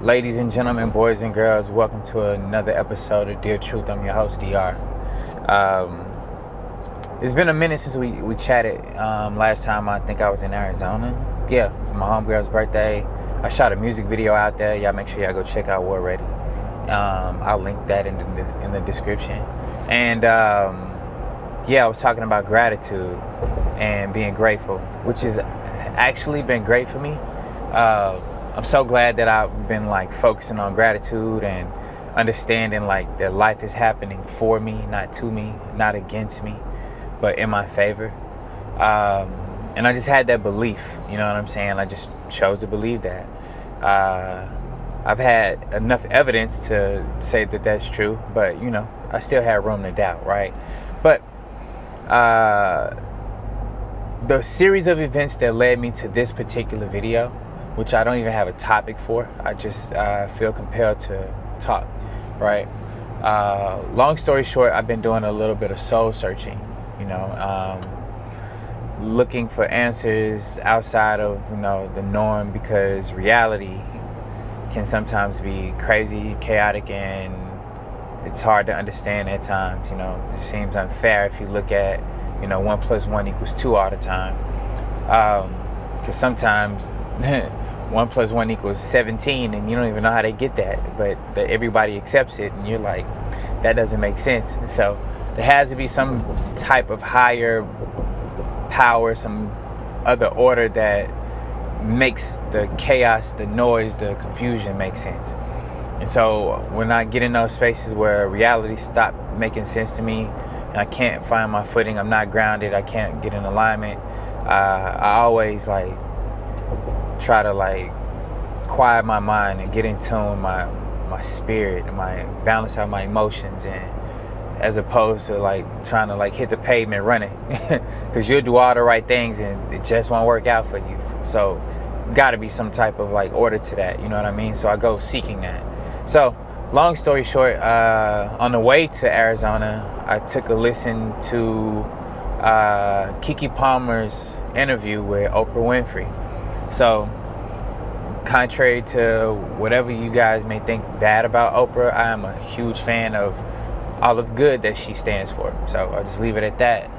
Ladies and gentlemen, boys and girls, welcome to another episode of Dear Truth. I'm your host, De.aR. It's been a minute since we chatted. Last time I think I was in Arizona. Yeah, for my homegirl's birthday. I shot a music video out there. Y'all make sure y'all go check out War Ready. I'll link that in the description. And I was talking about gratitude and being grateful, which has actually been great for me. I'm so glad that I've been focusing on gratitude and understanding that life is happening for me, not to me, not against me, but in my favor. And I just had that belief, you know what I'm saying? I just chose to believe that. I've had enough evidence to say that that's true, but I still had room to doubt, right? But the series of events that led me to this particular video, which I don't even have a topic for, I just feel compelled to talk, right? Long story short, I've been doing a little bit of soul searching, looking for answers outside of the norm, because reality can sometimes be crazy, chaotic, and it's hard to understand at times. It seems unfair if you look at 1 + 1 = 2 all the time, because sometimes 1 + 1 = 17, and you don't even know how they get that, but that everybody accepts it, and you're like, that doesn't make sense. So there has to be some type of higher power, some other order that makes the chaos, the noise, the confusion make sense. And so when I get in those spaces where reality stopped making sense to me, and I can't find my footing, I'm not grounded, I can't get in alignment, I always try to quiet my mind and get in tune with my spirit and balance out my emotions, and as opposed to trying to hit the pavement running, because you'll do all the right things and it just won't work out for you. So got to be some type of order to that, you know what I mean? So I go seeking that. So long story short, on the way to Arizona, I took a listen to Keke Palmer's interview with Oprah Winfrey. So contrary to whatever you guys may think bad about Oprah, I am a huge fan of all of the good that she stands for. So I'll just leave it at that.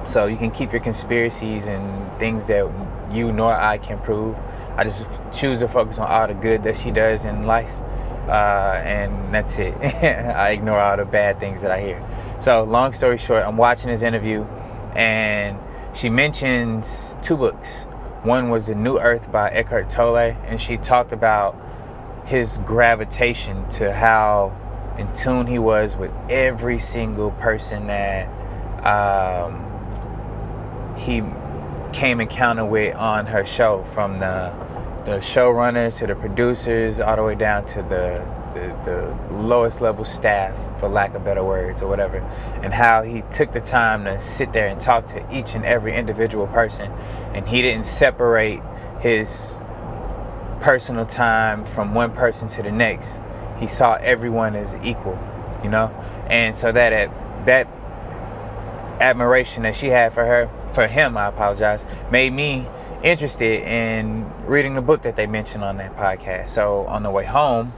So you can keep your conspiracies and things that you nor I can prove. I just choose to focus on all the good that she does in life, and that's it. I ignore all the bad things that I hear. So long story short, I'm watching this interview, and she mentions 2 books. One was The New Earth by Eckhart Tolle, and she talked about his gravitation to how in tune he was with every single person that he came encounter with on her show, from the showrunners to the producers, all the way down to the lowest level staff, for lack of better words or whatever, and how he took the time to sit there and talk to each and every individual person, and he didn't separate his personal time from one person to the next. He saw everyone as equal, and so that admiration that she had for him, made me interested in reading the book that they mentioned on that podcast. So on the way home,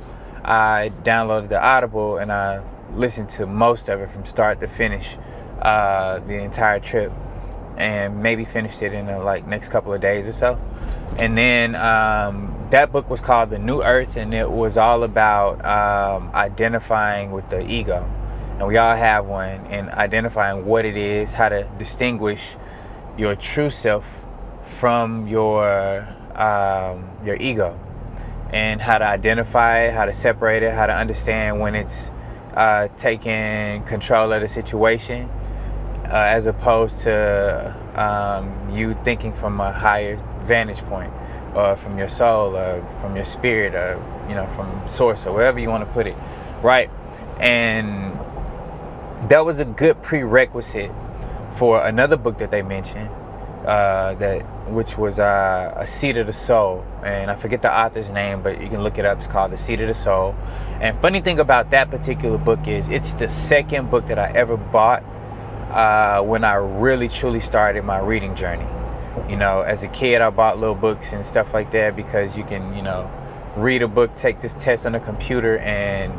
I downloaded the Audible and I listened to most of it from start to finish, the entire trip, and maybe finished it in the next couple of days or so. And then that book was called The New Earth, and it was all about identifying with the ego. And we all have one, and identifying what it is, how to distinguish your true self from your ego, and how to identify it, how to separate it, how to understand when it's taking control of the situation, as opposed to you thinking from a higher vantage point, or from your soul, or from your spirit, or from source, or wherever you want to put it, right? And that was a good prerequisite for another book that they mentioned, which was A Seat of the Soul, and I forget the author's name, but you can look it up. It's called The Seat of the Soul. And funny thing about that particular book is it's the second book that I ever bought when I really truly started my reading journey. As a kid, I bought little books and stuff like that because you can read a book, take this test on the computer, and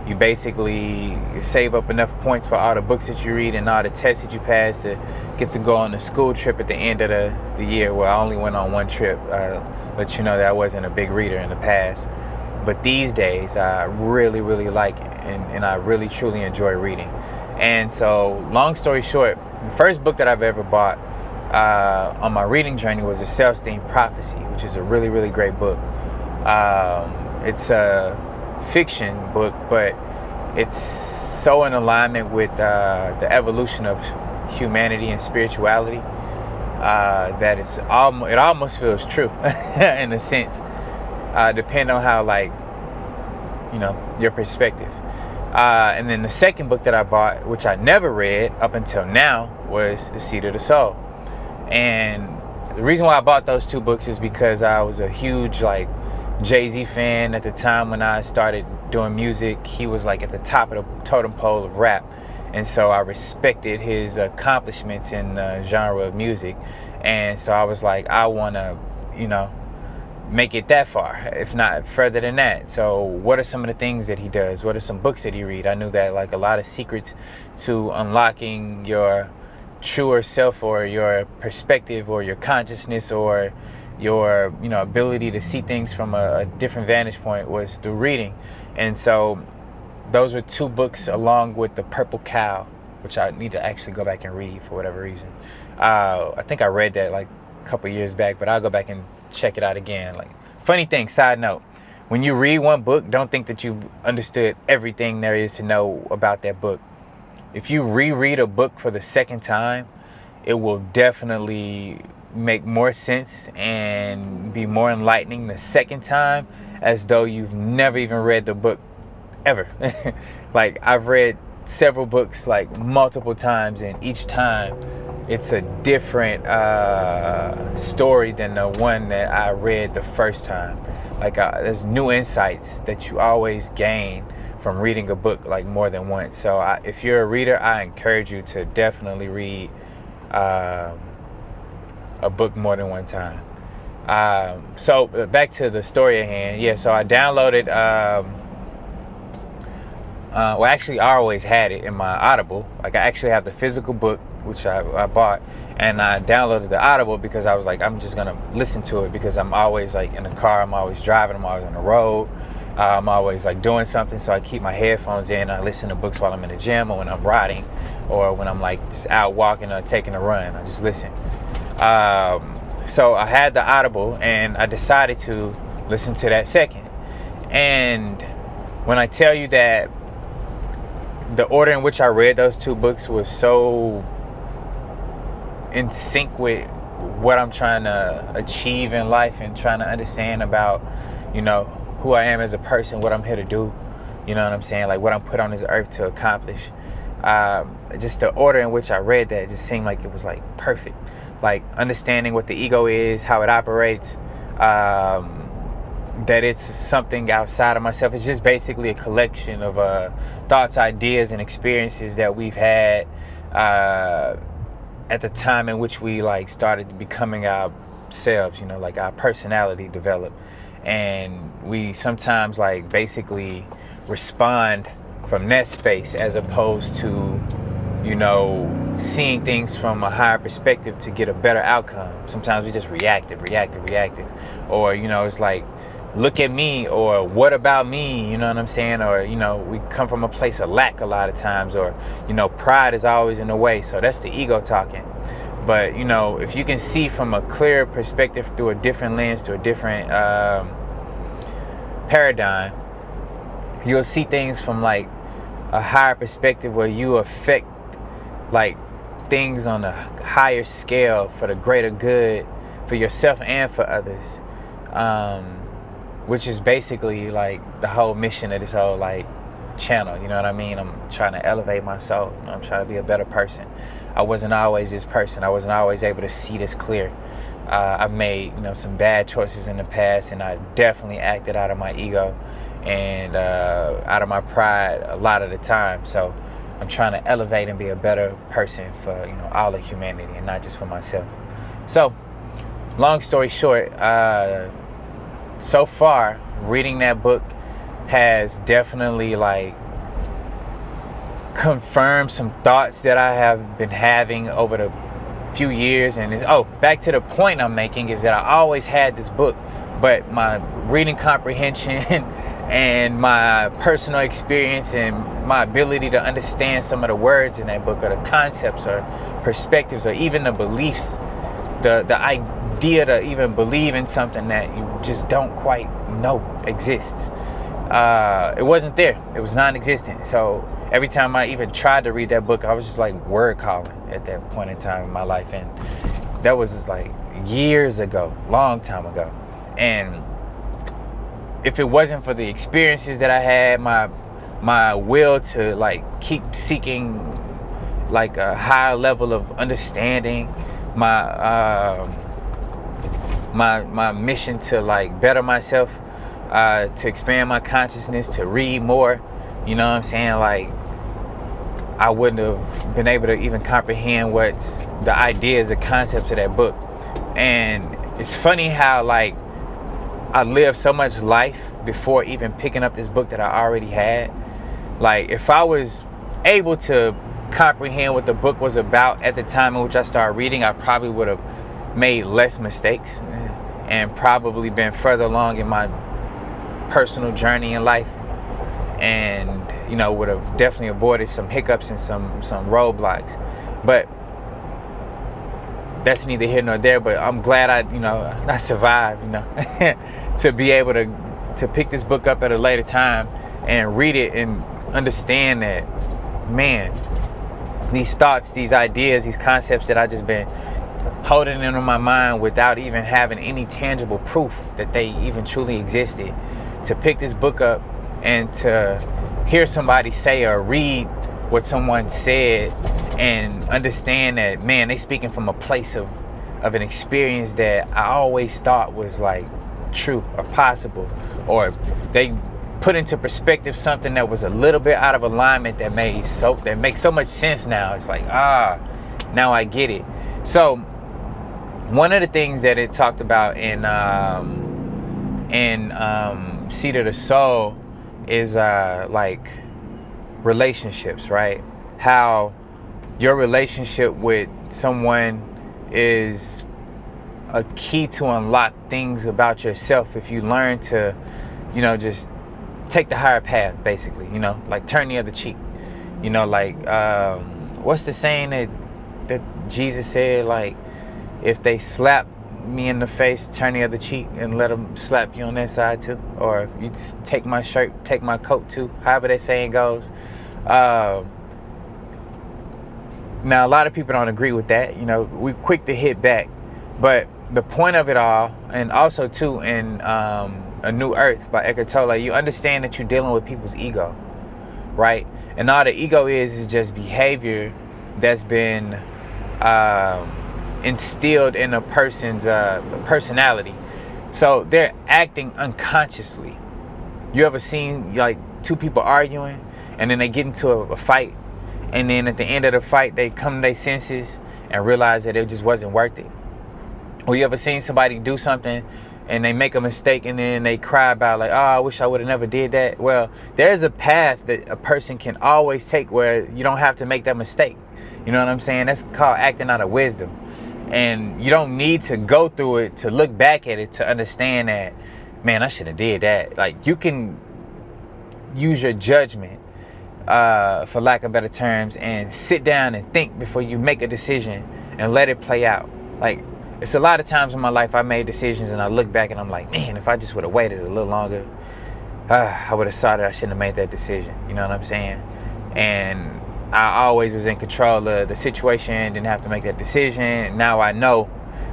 you basically save up enough points for all the books that you read and all the tests that you pass to get to go on a school trip at the end of the year. Well, I only went on one trip. Let you know that I wasn't a big reader in the past. But these days, I really, really like and I really, truly enjoy reading. And so, long story short, the first book that I've ever bought on my reading journey was The Self-Esteem Prophecy, which is a really, really great book. It's a fiction book, but it's so in alignment with the evolution of humanity and spirituality that it almost feels true in a sense, depending on how, like, your perspective. And then the second book that I bought, which I never read up until now, was The Seed of the Soul. And the reason why I bought those two books is because I was a huge, like, Jay-Z fan at the time when I started doing music. He was like at the top of the totem pole of rap. And so I respected his accomplishments in the genre of music. And so I was like, I want to, make it that far, if not further than that. So what are some of the things that he does? What are some books that he read? I knew that, like, a lot of secrets to unlocking your truer self or your perspective or your consciousness or your ability to see things from a different vantage point was through reading. And so those were two books, along with The Purple Cow, which I need to actually go back and read for whatever reason. I think I read that like a couple years back, but I'll go back and check it out again. Like, funny thing, side note, when you read one book, don't think that you've understood everything there is to know about that book. If you reread a book for the second time, it will definitely make more sense and be more enlightening the second time, as though you've never even read the book ever. Like, I've read several books like multiple times, and each time it's a different story than the one that I read the first time. Like, there's new insights that you always gain from reading a book like more than once. So if you're a reader, I encourage you to definitely read a book more than one time. So back to the story at hand. Yeah, so I downloaded, well, actually, I always had it in my Audible. Like, I actually have the physical book, which I bought, and I downloaded the Audible because I was like, I'm just going to listen to it, because I'm always like in the car, I'm always driving, I'm always on the road, I'm always like doing something. So I keep my headphones in, I listen to books while I'm in the gym or when I'm riding or when I'm like just out walking or taking a run. I just listen. So I had the Audible and I decided to listen to that second. And when I tell you that the order in which I read those two books was so in sync with what I'm trying to achieve in life and trying to understand about, who I am as a person, what I'm here to do, you know what I'm saying? Like, what I'm put on this earth to accomplish. Just the order in which I read that just seemed like it was like perfect. Like, understanding what the ego is, how it operates, that it's something outside of myself. It's just basically a collection of thoughts, ideas, and experiences that we've had at the time in which we like started becoming ourselves, like our personality developed. And we sometimes like basically respond from that space as opposed to, seeing things from a higher perspective to get a better outcome. Sometimes we just reactive. Or, it's like, look at me, or what about me, you know what I'm saying? Or, we come from a place of lack a lot of times, or, pride is always in the way. So that's the ego talking. But, if you can see from a clear perspective through a different lens, through a different paradigm, you'll see things from like a higher perspective where you affect like things on a higher scale for the greater good for yourself and for others, which is basically like the whole mission of this whole like channel. You know what I mean? I'm trying to elevate my soul. I'm trying to be a better person. I wasn't always this person. I wasn't always able to see this clear. I've made some bad choices in the past, and I definitely acted out of my ego and out of my pride a lot of the time. So I'm trying to elevate and be a better person for all of humanity and not just for myself. So long story short, so far, reading that book has definitely like confirmed some thoughts that I have been having over the few years. And back to the point I'm making is that I always had this book, but my reading comprehension and my personal experience and my ability to understand some of the words in that book, or the concepts or perspectives, or even the beliefs, the idea to even believe in something that you just don't quite know exists, it wasn't there. It was non-existent. So every time I even tried to read that book, I was just like word calling at that point in time in my life. And that was like years ago, long time ago. And if it wasn't for the experiences that I had, my will to like keep seeking like a higher level of understanding, my mission to like better myself, to expand my consciousness, to read more, you know what I'm saying? Like, I wouldn't have been able to even comprehend what's the ideas, the concepts of that book. And it's funny how like I lived so much life before even picking up this book that I already had. Like, if I was able to comprehend what the book was about at the time in which I started reading, I probably would have made less mistakes and probably been further along in my personal journey in life, and would have definitely avoided some hiccups and some roadblocks. But that's neither here nor there. But I'm glad I survived, to be able to pick this book up at a later time and read it and understand that, man, these thoughts, these ideas, these concepts that I just been holding in my mind without even having any tangible proof that they even truly existed, to pick this book up and to hear somebody say or read what someone said and understand that, man, they speaking from a place of an experience that I always thought was like true or possible, or they put into perspective something that was a little bit out of alignment that makes so much sense now. It's like, now I get it. So one of the things that it talked about in Seat of the Soul is like relationships, right? How your relationship with someone is a key to unlock things about yourself if you learn to, just take the higher path, basically, like turn the other cheek. Like, what's the saying that Jesus said, like, if they slap me in the face, turn the other cheek and let them slap you on that side too? Or if you just take my shirt, take my coat too, however that saying goes. Now, a lot of people don't agree with that. We're quick to hit back. But the point of it all, and also too in A New Earth by Eckhart Tolle, you understand that you're dealing with people's ego, right? And all the ego is just behavior that's been instilled in a person's personality. So they're acting unconsciously. You ever seen like two people arguing and then they get into a fight, and then at the end of the fight they come to their senses and realize that it just wasn't worth it? Or you ever seen somebody do something and they make a mistake and then they cry about like, I wish I would have never did that? Well, there's a path that a person can always take where you don't have to make that mistake. You know what I'm saying? That's called acting out of wisdom. And you don't need to go through it to look back at it to understand that, man, I should have did that. Like, you can use your judgment, for lack of better terms, and sit down and think before you make a decision and let it play out. Like, it's a lot of times in my life I made decisions and I look back and I'm like, man, if I just would have waited a little longer, I would have saw that I shouldn't have made that decision. You know what I'm saying? And I always was in control of the situation, didn't have to make that decision. Now I know,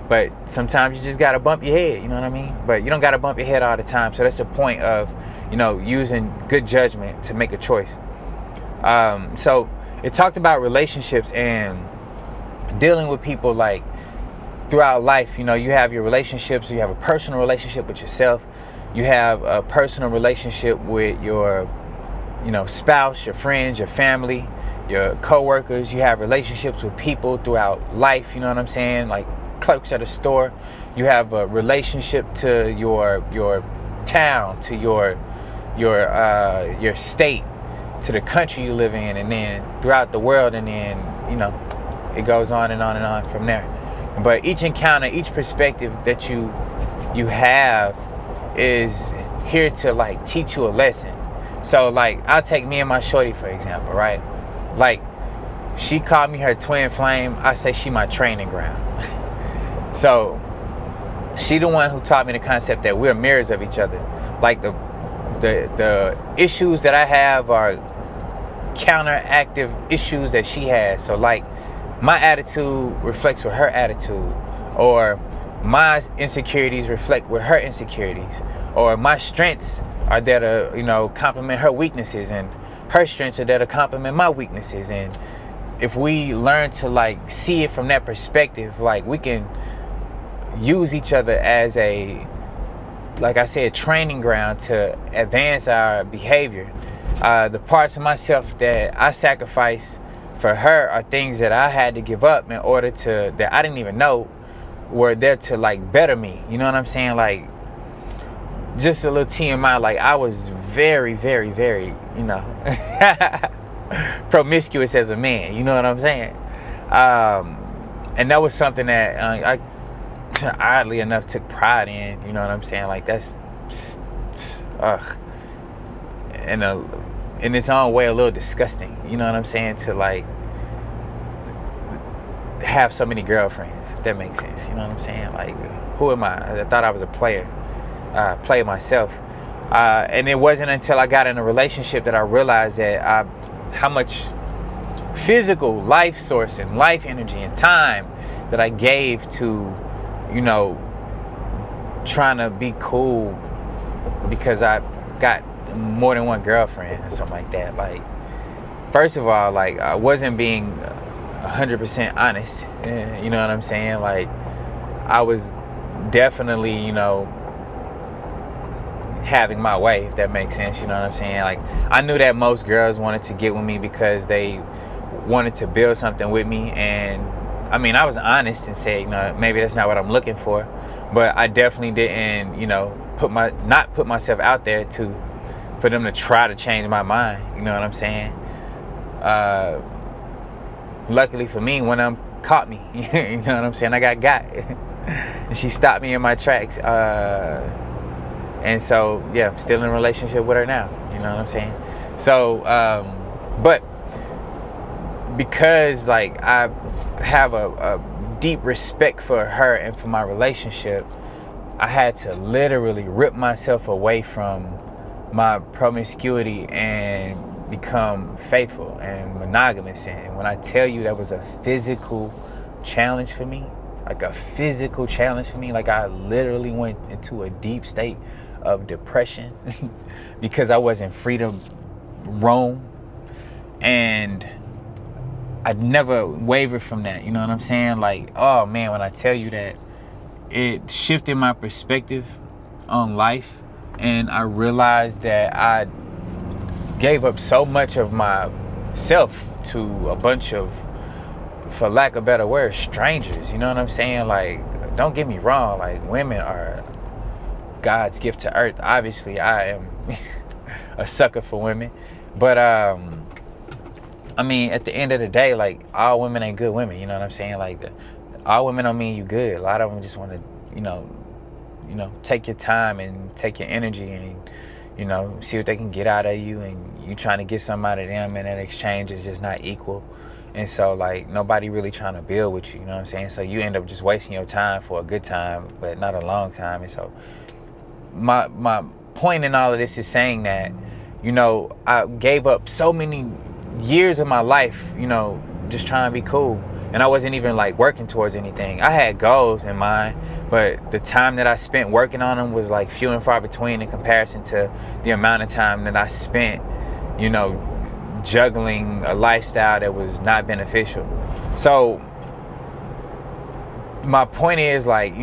but sometimes you just gotta bump your head, you know what I mean? But you don't gotta bump your head all the time. So that's the point of, using good judgment to make a choice. So it talked about relationships and dealing with people like throughout life. You have your relationships. You have a personal relationship with yourself. You have a personal relationship with your, spouse, your friends, your family, your co-workers. You have relationships with people throughout life. You know what I'm saying? Like clerks at a store. You have a relationship to your town, to your state, to the country you live in, and then throughout the world, and then it goes on and on and on from there. But each encounter, each perspective that you have is here to like teach you a lesson. So like, I'll take me and my shorty for example, right? Like, she called me her twin flame. I say she my training ground. So she the one who taught me the concept that we're mirrors of each other. Like the issues that I have are counteractive issues that she has. So like, my attitude reflects with her attitude, or my insecurities reflect with her insecurities, or my strengths are there to complement her weaknesses, and her strengths are there to complement my weaknesses. And if we learn to like see it from that perspective, like, we can use each other as a, like I said, training ground to advance our behavior. The parts of myself that I sacrifice for her are things that I had to give up in order to, that I didn't even know were there to like better me. You know what I'm saying? Like, just a little TMI, like, I was very, very, very, promiscuous as a man. You know what I'm saying? And that was something that I oddly enough took pride in. You know what I'm saying? Like, that's in its own way a little disgusting. You know what I'm saying? To like have so many girlfriends, if that makes sense. You know what I'm saying? Like, who am I? I thought I was a player. Play myself. And it wasn't until I got in a relationship that I realized that how much physical life source and life energy and time that I gave to, trying to be cool because I got more than one girlfriend or something like that. Like, first of all, like, I wasn't being 100% honest. You know what I'm saying? Like, I was definitely, having my way, if that makes sense. You know what I'm saying? Like, I knew that most girls wanted to get with me because they wanted to build something with me. And I mean, I was honest and said, maybe that's not what I'm looking for. But I definitely didn't, not put myself out there for them to try to change my mind. You know what I'm saying? Luckily for me, one of them caught me. You know what I'm saying? I got. And she stopped me in my tracks. And so, yeah, I'm still in a relationship with her now. You know what I'm saying? So, but because, like, I have a deep respect for her and for my relationship, I had to literally rip myself away from my promiscuity and become faithful and monogamous. And when I tell you that was a physical challenge for me, like I literally went into a deep state of depression because I wasn't free to roam, and I never wavered from that. You know what I'm saying? Like, oh man, when I tell you that, it shifted my perspective on life, and I realized that I gave up so much of myself to a bunch of, for lack of a better word, strangers. You know what I'm saying? Like, don't get me wrong, like, women are God's gift to earth. Obviously, I am a sucker for women. But, I mean, at the end of the day, like, all women ain't good women. You know what I'm saying? Like, all women don't mean you good. A lot of them just want to, take your time and take your energy and, see what they can get out of you. And you trying to get something out of them, and that exchange is just not equal. And so, like, nobody really trying to build with you. You know what I'm saying? So you end up just wasting your time for a good time, but not a long time. And so my point in all of this is saying that, I gave up so many years of my life, just trying to be cool. And I wasn't even like working towards anything. I had goals in mind, but the time that I spent working on them was like few and far between in comparison to the amount of time that I spent, juggling a lifestyle that was not beneficial. So my point is, like,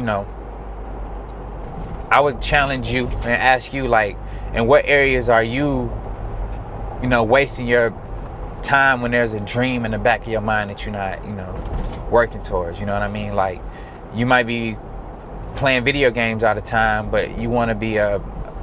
I would challenge you and ask you, like, in what areas are you, wasting your time when there's a dream in the back of your mind that you're not, working towards? You know what I mean? Like, you might be playing video games all the time, but you want to be a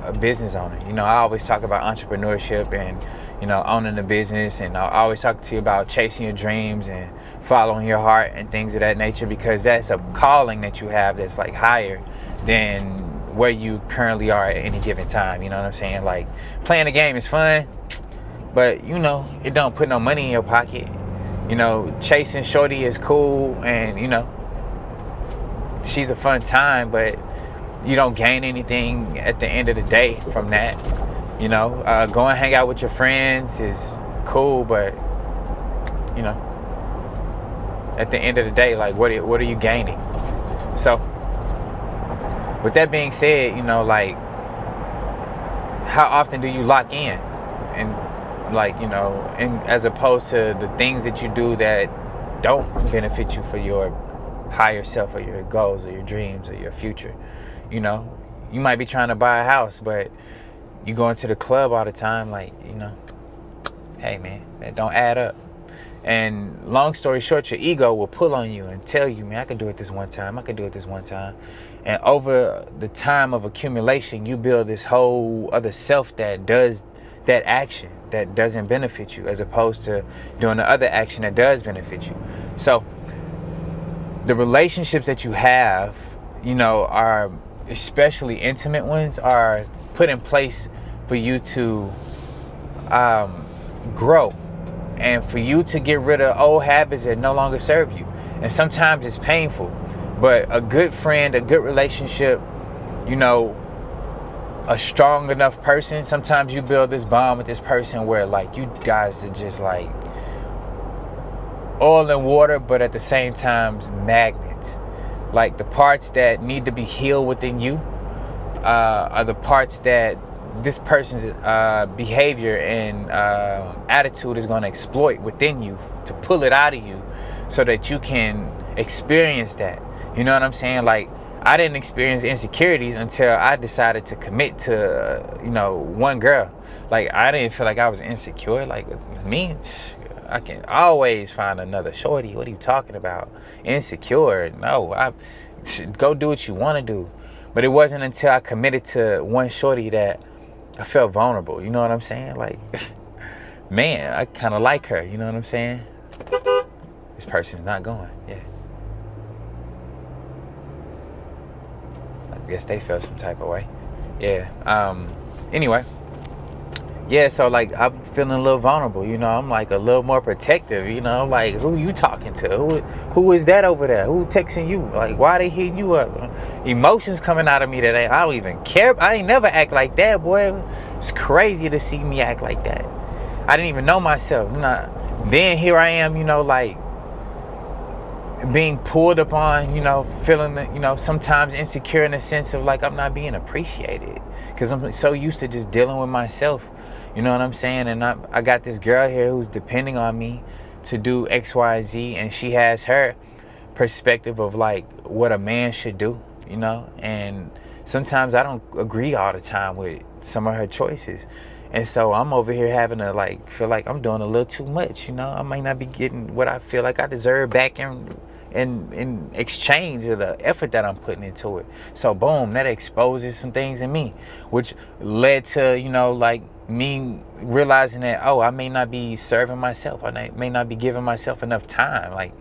a business owner. You know, I always talk about entrepreneurship and, you know, owning a business, and I always talk to you about chasing your dreams and following your heart and things of that nature, because that's a calling that you have that's like higher than where you currently are at any given time. You know what I'm saying? Like, playing the game is fun, but you know, it don't put no money in your pocket. You know, chasing shorty is cool, and you know, she's a fun time, but you don't gain anything at the end of the day from that. You know, go and hang out with your friends is cool, but you know, at the end of the day, like, what are you gaining? So with that being said, you know, like, how often do you lock in? And like, you know, and as opposed to the things that you do that don't benefit you for your higher self or your goals or your dreams or your future. You know, you might be trying to buy a house, but you go into the club all the time, like, you know, hey man, that don't add up. And long story short, your ego will pull on you and tell you, man, I can do it this one time, I can do it this one time. And over the time of accumulation, you build this whole other self that does that action that doesn't benefit you, as opposed to doing the other action that does benefit you. So the relationships that you have, you know, are, especially intimate ones, are put in place for you to grow, and for you to get rid of old habits that no longer serve you. And sometimes it's painful, but a good friend, a good relationship, you know, a strong enough person, sometimes you build this bond with this person where like you guys are just like oil and water, but at the same time magnets. Like, the parts that need to be healed within you are the parts that this person's behavior and attitude is going to exploit within you to pull it out of you so that you can experience that. You know what I'm saying? Like, I didn't experience insecurities until I decided to commit to, you know, one girl. Like, I didn't feel like I was insecure. Like, with me, I can always find another shorty. What are you talking about? Insecure? No, I go do what you want to do. But it wasn't until I committed to one shorty that I felt vulnerable. You know what I'm saying? Like, man, I kind of like her. You know what I'm saying? This person's not going. Yeah. I guess they felt some type of way. Yeah. Anyway. Yeah, so like, I'm feeling a little vulnerable, you know. I'm like a little more protective, you know. Like, who you talking to? Who is that over there? Who texting you? Like, why they hitting you up? Emotions coming out of me that I don't even care. I ain't never act like that, boy. It's crazy to see me act like that. I didn't even know myself. Then here I am, you know, like being pulled upon, you know, feeling, you know, sometimes insecure in the sense of like I'm not being appreciated because I'm so used to just dealing with myself. You know what I'm saying? And I got this girl here who's depending on me to do X, Y, and Z, and she has her perspective of like what a man should do, you know. And sometimes I don't agree all the time with some of her choices, and so I'm over here having to like feel like I'm doing a little too much, you know. I might not be getting what I feel like I deserve back in exchange of the effort that I'm putting into it. So boom, that exposes some things in me, which led to, you know, like me realizing that, oh, I may not be serving myself. I may not be giving myself enough time. Like,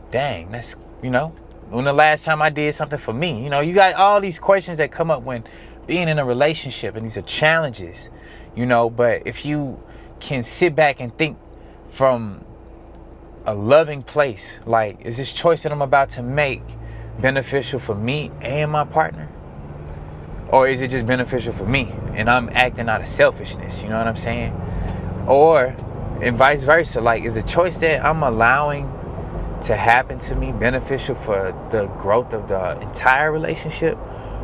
dang, that's, you know, when the last time I did something for me? You know, you got all these questions that come up when being in a relationship, and these are challenges, you know. But if you can sit back and think from a loving place, like, is this choice that I'm about to make beneficial for me and my partner? Or is it just beneficial for me and I'm acting out of selfishness? You know what I'm saying? Or, and vice versa, like, is a choice that I'm allowing to happen to me beneficial for the growth of the entire relationship?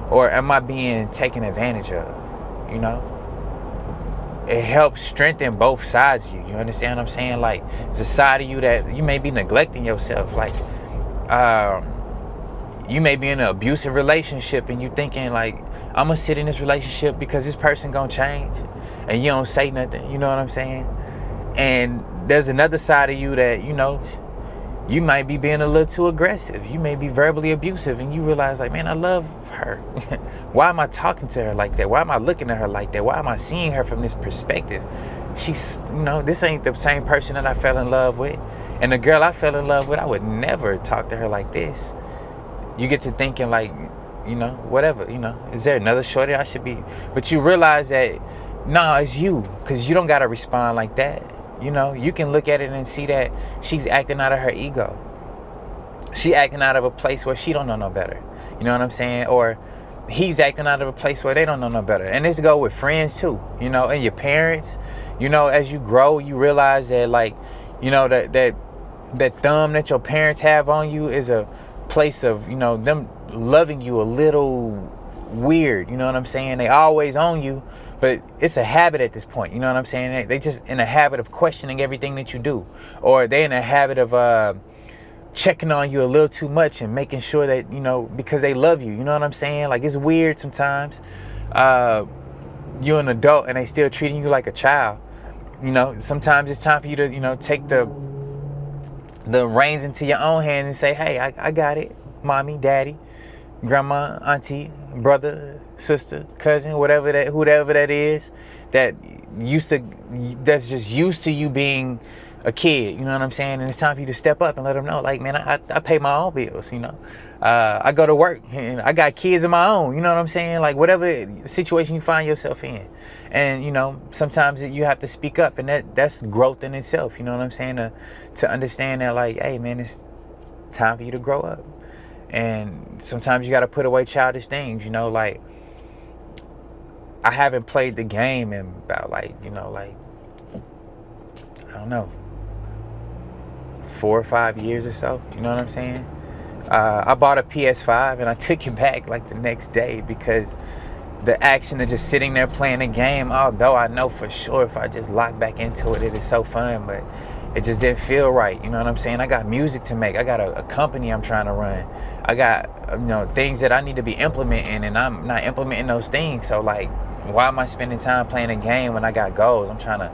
Or am I being taken advantage of? You know? It helps strengthen both sides of you. You understand what I'm saying? Like, it's a side of you that you may be neglecting yourself. Like, you may be in an abusive relationship and you thinking like, I'm gonna sit in this relationship because this person gonna change, and you don't say nothing. You know what I'm saying? And there's another side of you that, you know, You might be being a little too aggressive. You may be verbally abusive, and you realize, like, man, I love her. Why am I talking to her like that? Why am I looking at her like that? Why am I seeing her from this perspective? She's, this ain't the same person that I fell in love with. And the girl I fell in love with, I would never talk to her like this. You get to thinking, like, whatever, is there another shorty I should be? But you realize that, nah, it's you, because you don't got to respond like that. You can look at it and see that she's acting out of her ego. She acting out of a place where she don't know no better. You know what I'm saying? Or he's acting out of a place where they don't know no better. And this go with friends too, and your parents. As you grow, you realize that, like, that thumb that your parents have on you is a place of, them loving you a little weird. You know what I'm saying? They always on you, but it's a habit at this point. You know what I'm saying? They just in a habit of questioning everything that you do, or they in a habit of checking on you a little too much and making sure that, because they love you. You know what I'm saying? Like, it's weird sometimes. You're an adult and they still treating you like a child. Sometimes it's time for you to, take the reins into your own hand and say, hey, I got it. Mommy, daddy, grandma, auntie, brother, sister, cousin, whoever that is, that's just used to you being a kid. You know what I'm saying? And it's time for you to step up and let them know, like, man, I pay my own bills. I go to work and I got kids of my own. You know what I'm saying? Like, whatever situation you find yourself in, and sometimes you have to speak up, and that's growth in itself. You know what I'm saying? To understand that, like, hey, man, it's time for you to grow up. And sometimes you got to put away childish things. Like, I haven't played the game in about, like, I don't know, 4 or 5 years or so. You know what I'm saying? I bought a PS5 and I took it back like the next day, because the action of just sitting there playing the game, although I know for sure if I just lock back into it, it is so fun, but it just didn't feel right. You know what I'm saying? I got music to make. I got a company I'm trying to run. I got, things that I need to be implementing, and I'm not implementing those things. So, like, why am I spending time playing a game when I got goals? I'm trying to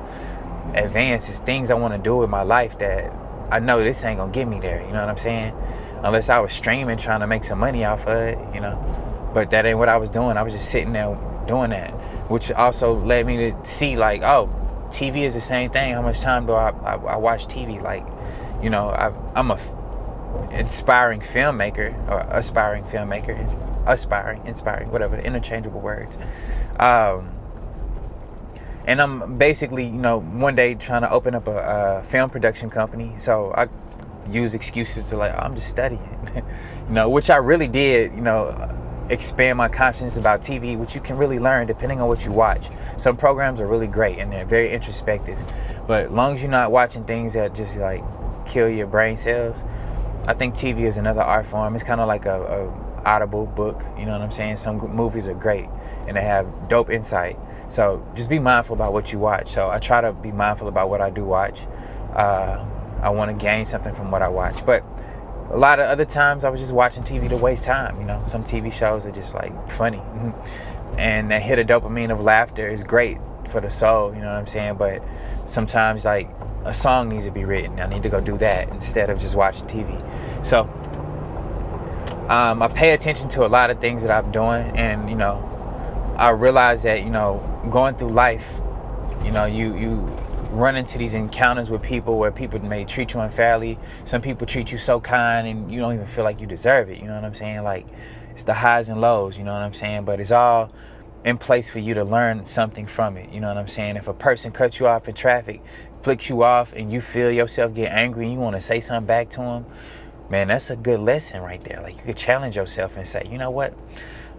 advance. It's things I want to do with my life that I know this ain't gonna get me there. You know what I'm saying? Unless I was streaming, trying to make some money off of it, But that ain't what I was doing. I was just sitting there doing that, which also led me to see, like, oh, TV is the same thing. How much time do I watch TV? Like, I'm a inspiring filmmaker, or aspiring filmmaker, inspiring, whatever, interchangeable words. And I'm basically, one day trying to open up a film production company. So I use excuses to, like, I'm just studying, which I really did, expand my consciousness about TV, which you can really learn depending on what you watch. Some programs are really great and they're very introspective, but as long as you're not watching things that just, like, kill your brain cells, I think TV is another art form. It's kind of like a audible book. You know what I'm saying? Some movies are great and they have dope insight. So just be mindful about what you watch. So I try to be mindful about what I do watch. I want to gain something from what I watch. But a lot of other times I was just watching TV to waste time. Some TV shows are just, like, funny. And that hit a dopamine of laughter is great for the soul. You know what I'm saying? But sometimes, like, a song needs to be written. I need to go do that instead of just watching TV. So I pay attention to a lot of things that I'm doing. And, I realize that, going through life, you run into these encounters with people where people may treat you unfairly. Some people treat you so kind and you don't even feel like you deserve it. You know what I'm saying? Like, it's the highs and lows, you know what I'm saying? But it's all in place for you to learn something from it. You know what I'm saying? If a person cuts you off in traffic, flicks you off, and you feel yourself get angry and you want to say something back to them, man, that's a good lesson right there. Like, you could challenge yourself and say, you know what?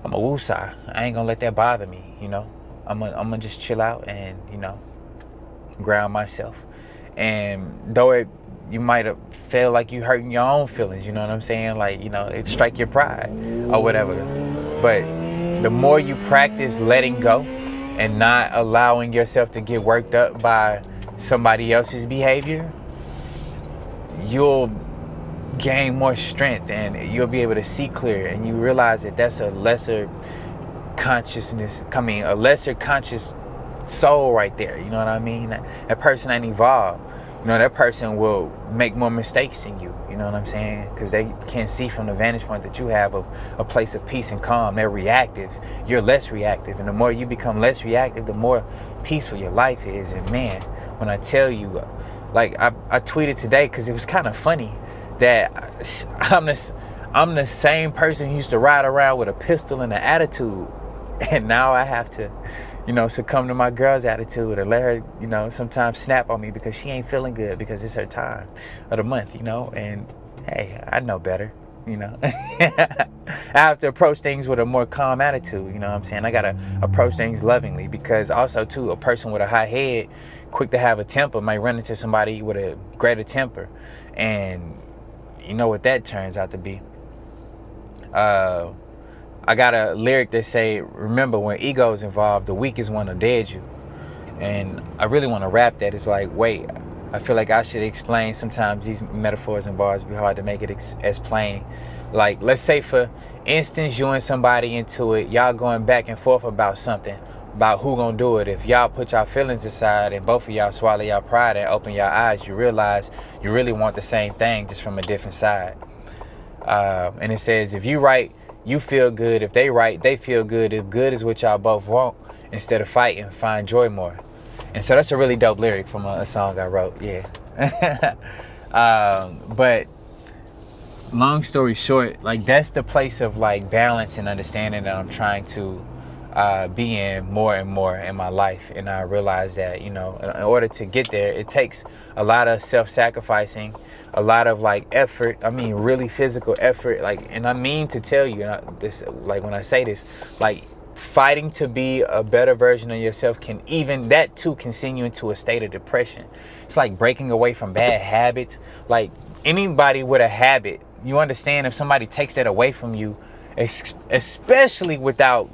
I'm a woosah. I ain't gonna let that bother me, I'm gonna just chill out and, ground myself. And though you might have felt like you hurting your own feelings, you know what I'm saying? Like, it strike your pride or whatever. But the more you practice letting go and not allowing yourself to get worked up by somebody else's behavior, you'll gain more strength and you'll be able to see clear, and you realize that that's a lesser consciousness, a lesser conscious soul right there. You know what I mean? That person ain't evolved. that person will make more mistakes than you. You know what I'm saying? Because they can't see from the vantage point that you have of a place of peace and calm. They're reactive. You're less reactive. And the more you become less reactive, the more peaceful your life is. And man, when I tell you, like I tweeted today because it was kind of funny that I'm the same person who used to ride around with a pistol and an attitude. And now I have to, succumb to my girl's attitude and let her, sometimes snap on me because she ain't feeling good because it's her time of the month, and hey, I know better, I have to approach things with a more calm attitude, you know what I'm saying? I got to approach things lovingly because also too, a person with a high head, quick to have a temper, might run into somebody with a greater temper. And you know what that turns out to be. I got a lyric that say, remember when ego is involved, the weakest one will dead you. And I really want to rap that. It's like, wait, I feel like I should explain. Sometimes these metaphors and bars be hard to make it as plain. Like, let's say for instance, you and somebody into it, y'all going back and forth about something, about who gonna do it. If y'all put y'all feelings aside and both of y'all swallow y'all pride and open your eyes, you realize you really want the same thing, just from a different side. And it says, if you right, you feel good. If they right, they feel good. If good is what y'all both want, instead of fighting, find joy more. And so that's a really dope lyric from a song I wrote. Yeah. But long story short, like that's the place of like balance and understanding that I'm trying to be in more and more in my life. And I realize that, in order to get there, it takes a lot of self-sacrificing, a lot of like effort. I mean, really physical effort. Like, and I mean to tell you this, like when I say this, like fighting to be a better version of yourself can send you into a state of depression. It's like breaking away from bad habits. Like anybody with a habit, you understand if somebody takes that away from you, especially without,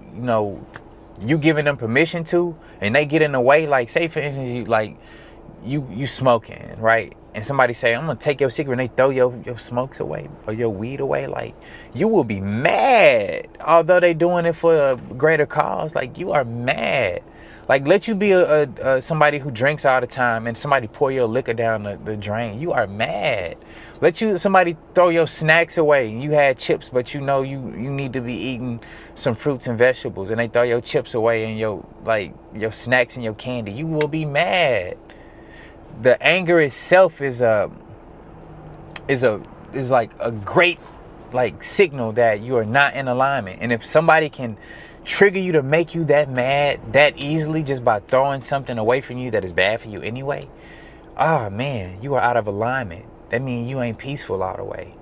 you giving them permission to, and they get in the way. Like say for instance, you smoking, right? And somebody say, I'm gonna take your cigarette, and they throw your smokes away or your weed away. Like you will be mad, although they doing it for a greater cause. Like you are mad. Like let you be a somebody who drinks all the time and somebody pour your liquor down the drain. You are mad. Let somebody throw your snacks away. You had chips, but you need to be eating some fruits and vegetables, and they throw your chips away and your snacks and your candy. You will be mad. The anger itself is like a great like signal that you are not in alignment. And if somebody can trigger you to make you that mad that easily just by throwing something away from you that is bad for you anyway, oh man, you are out of alignment. That means you ain't peaceful all the way.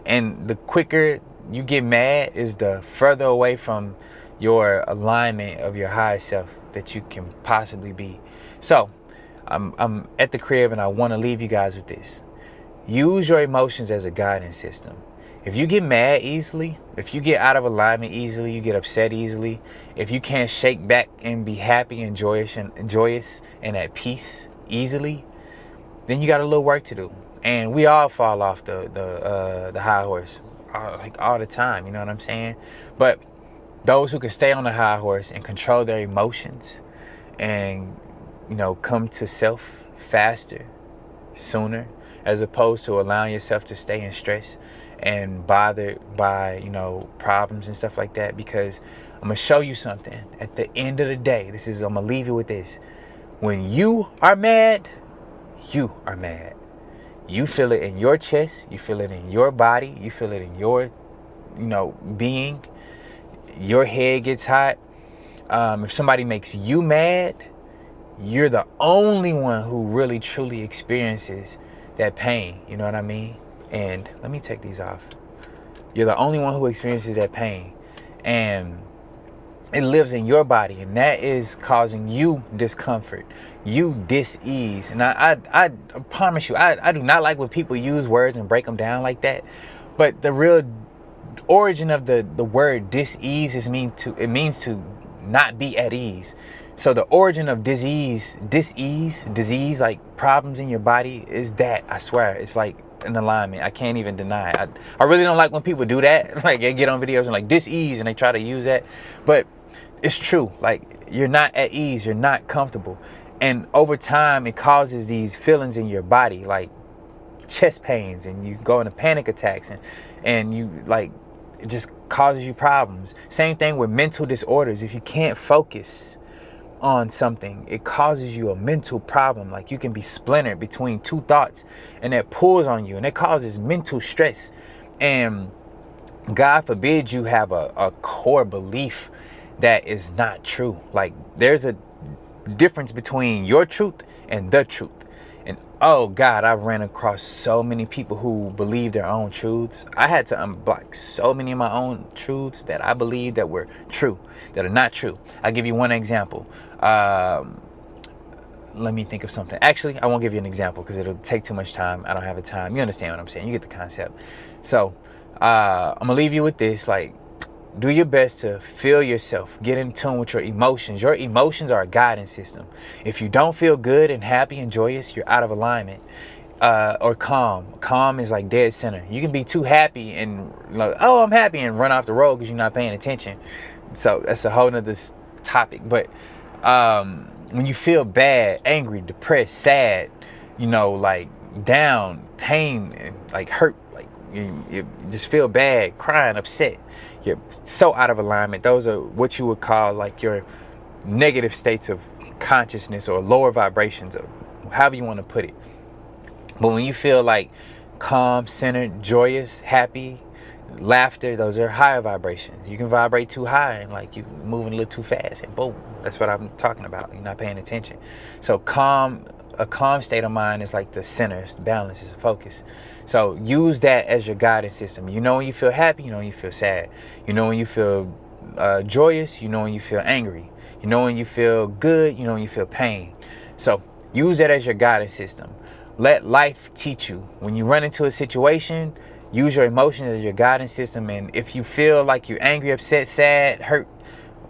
And the quicker you get mad is the further away from your alignment of your higher self that you can possibly be. So I'm at the crib and I want to leave you guys with this. Use your emotions as a guidance system. If you get mad easily, if you get out of alignment easily, you get upset easily, if you can't shake back and be happy and joyous and at peace easily, then you got a little work to do. And we all fall off the high horse like all the time, you know what I'm saying? But those who can stay on the high horse and control their emotions and come to self faster, sooner, as opposed to allowing yourself to stay in stress and bothered by, problems and stuff like that. Because I'm going to show you something. At the end of the day, I'm going to leave you with this. When you are mad, you are mad. You feel it in your chest. You feel it in your body. You feel it in your, being. Your head gets hot. If somebody makes you mad, you're the only one who really truly experiences that pain. You know what I mean? And let me take these off. You're the only one who experiences that pain. And it lives in your body. And that is causing you discomfort, you dis-ease. And I promise you, I do not like when people use words and break them down like that. But the real origin of the word dis-ease means to not be at ease. So the origin of disease, like problems in your body, is that, I swear, it's like an alignment. I can't even deny it. I really don't like when people do that. Like they get on videos and like dis-ease and they try to use that. But it's true. Like you're not at ease. You're not comfortable. And over time, it causes these feelings in your body, like chest pains, and you go into panic attacks, and you like, it just causes you problems. Same thing with mental disorders. If you can't focus on something, it causes you a mental problem. Like, you can be splintered between two thoughts, and that pulls on you, and it causes mental stress. And God forbid you have a core belief that is not true. Like, there's a difference between your truth and the truth. And oh God, I've ran across so many people who believe their own truths. I had to unblock so many of my own truths that I believe that were true, that are not true. I'll give you one example. Let me think of something. Actually, I won't give you an example because it'll take too much time. I don't have the time. You understand what I'm saying? You get the concept. So I'm gonna leave you with this. Like, do your best to feel yourself. Get in tune with your emotions. Your emotions are a guidance system. If you don't feel good and happy and joyous, you're out of alignment. Or calm. Calm is like dead center. You can be too happy and like, oh, I'm happy, and run off the road because you're not paying attention. So that's a whole nother topic. But when you feel bad, angry, depressed, sad, like down, pain, and like hurt, like you just feel bad, crying, upset, you're so out of alignment. Those are what you would call like your negative states of consciousness, or lower vibrations, or however you want to put it. But when you feel like calm, centered, joyous, happy, laughter, those are higher vibrations. You can vibrate too high and like you moving a little too fast, and boom, that's what I'm talking about. You're not paying attention. So a calm state of mind is like the center, it's the balance, it's the focus. So use that as your guidance system. You know when you feel happy, you know when you feel sad. You know when you feel joyous, you know when you feel angry. You know when you feel good, you know when you feel pain. So use that as your guidance system. Let life teach you. When you run into a situation, use your emotions as your guidance system. And if you feel like you're angry, upset, sad, hurt,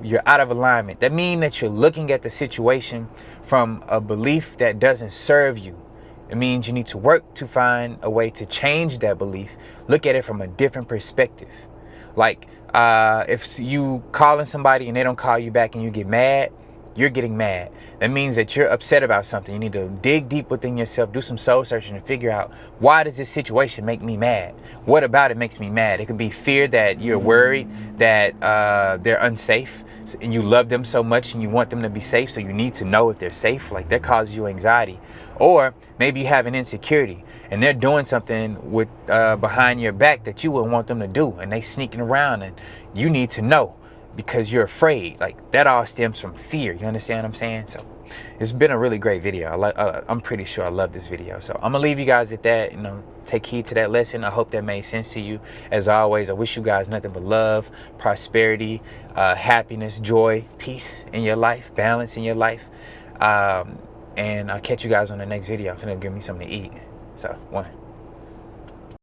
you're out of alignment. That means that you're looking at the situation from a belief that doesn't serve you. It means you need to work to find a way to change that belief. Look at it from a different perspective. Like if you calling somebody and they don't call you back and you get mad, you're getting mad. That means that you're upset about something. You need to dig deep within yourself, do some soul searching, and figure out, why does this situation make me mad? What about it makes me mad? It could be fear that you're worried that they're unsafe, and you love them so much and you want them to be safe, so you need to know if they're safe. Like, that causes you anxiety. Or maybe you have an insecurity and they're doing something with behind your back that you wouldn't want them to do, and they sneaking around, and you need to know because you're afraid. Like, that all stems from fear. You understand what I'm saying? So it's been a really great video. I'm pretty sure I love this video. So I'm gonna leave you guys at that. Take heed to that lesson. I hope that made sense to you. As always, I wish you guys nothing but love, prosperity, happiness, joy, peace in your life, balance in your life. And I'll catch you guys on the next video. I'm gonna give me something to eat. So, one.